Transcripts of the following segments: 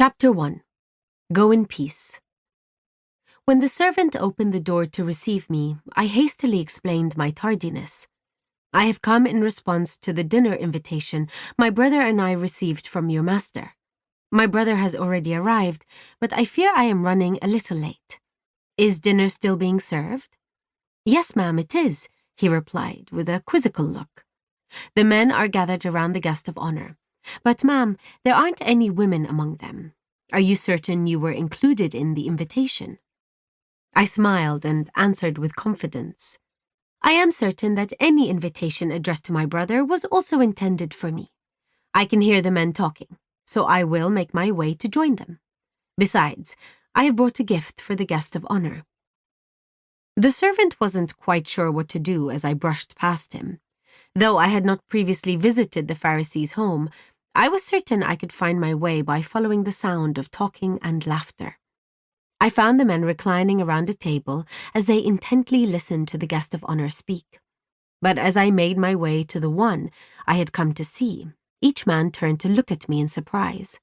Chapter 1. Go in Peace. When the servant opened the door to receive me, I hastily explained my tardiness. I have come in response to the dinner invitation my brother and I received from your master. My brother has already arrived, but I fear I am running a little late. Is dinner still being served? Yes, ma'am, it is, he replied with a quizzical look. The men are gathered around the guest of honor. But, ma'am, there aren't any women among them. Are you certain you were included in the invitation? I smiled and answered with confidence. I am certain that any invitation addressed to my brother was also intended for me. I can hear the men talking, so I will make my way to join them. Besides, I have brought a gift for the guest of honor. The servant wasn't quite sure what to do as I brushed past him. Though I had not previously visited the Pharisee's home, I was certain I could find my way by following the sound of talking and laughter. I found the men reclining around a table as they intently listened to the guest of honor speak. But as I made my way to the one I had come to see, each man turned to look at me in surprise.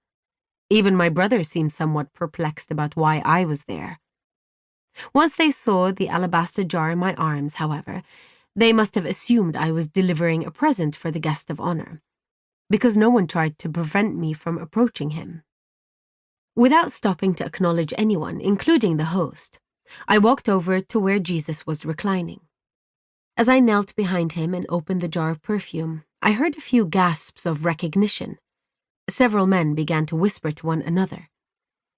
Even my brother seemed somewhat perplexed about why I was there. Once they saw the alabaster jar in my arms, however, they must have assumed I was delivering a present for the guest of honor, because no one tried to prevent me from approaching him. Without stopping to acknowledge anyone, including the host, I walked over to where Jesus was reclining. As I knelt behind him and opened the jar of perfume, I heard a few gasps of recognition. Several men began to whisper to one another.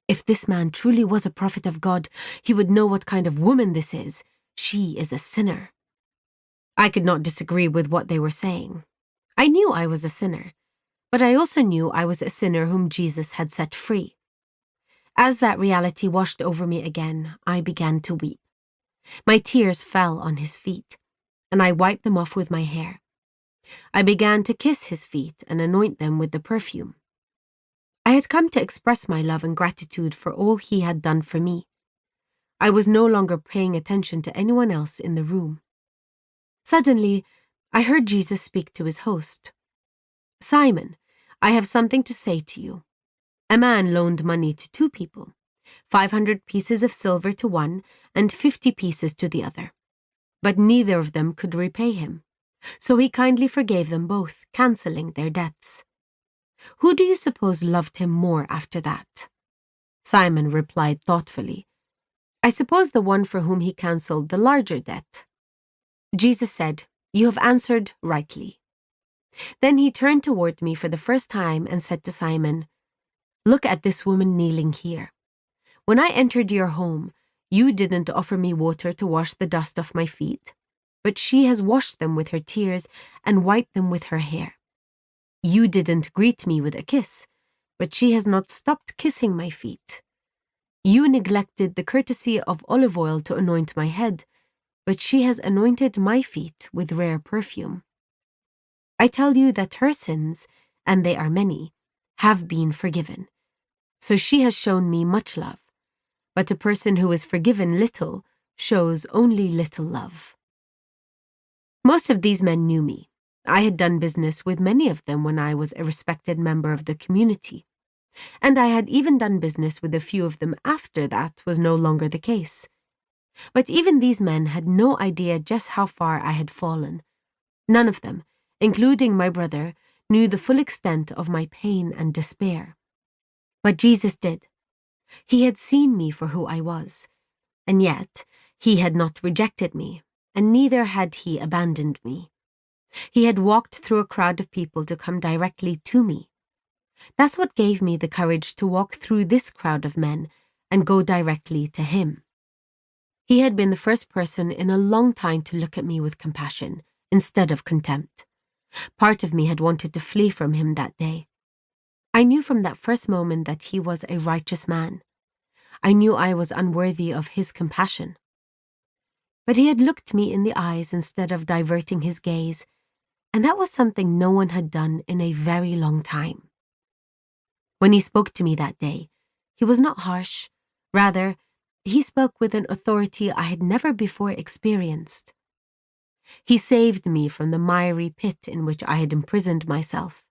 If this man truly was a prophet of God, he would know what kind of woman this is. She is a sinner. I could not disagree with what they were saying. I knew I was a sinner, but I also knew I was a sinner whom Jesus had set free. As that reality washed over me again, I began to weep. My tears fell on his feet, and I wiped them off with my hair. I began to kiss his feet and anoint them with the perfume. I had come to express my love and gratitude for all he had done for me. I was no longer paying attention to anyone else in the room. Suddenly, I heard Jesus speak to his host. Simon, I have something to say to you. A man loaned money to two people, 500 pieces of silver to one and 50 pieces to the other. But neither of them could repay him, so he kindly forgave them both, cancelling their debts. Who do you suppose loved him more after that? Simon replied thoughtfully, I suppose the one for whom he cancelled the larger debt. Jesus said, You have answered rightly. Then he turned toward me for the first time and said to Simon, Look at this woman kneeling here. When I entered your home, you didn't offer me water to wash the dust off my feet, but she has washed them with her tears and wiped them with her hair. You didn't greet me with a kiss, but she has not stopped kissing my feet. You neglected the courtesy of olive oil to anoint my head, but she has anointed my feet with rare perfume. I tell you that her sins, and they are many, have been forgiven. So she has shown me much love, but a person who is forgiven little shows only little love. Most of these men knew me. I had done business with many of them when I was a respected member of the community, and I had even done business with a few of them after that was no longer the case. But even these men had no idea just how far I had fallen. None of them, including my brother, knew the full extent of my pain and despair. But Jesus did. He had seen me for who I was, and yet he had not rejected me, and neither had he abandoned me. He had walked through a crowd of people to come directly to me. That's what gave me the courage to walk through this crowd of men and go directly to him. He had been the first person in a long time to look at me with compassion instead of contempt. Part of me had wanted to flee from him that day. I knew from that first moment that he was a righteous man. I knew I was unworthy of his compassion. But he had looked me in the eyes instead of diverting his gaze, and that was something no one had done in a very long time. When he spoke to me that day, he was not harsh. Rather, he spoke with an authority I had never before experienced. He saved me from the miry pit in which I had imprisoned myself.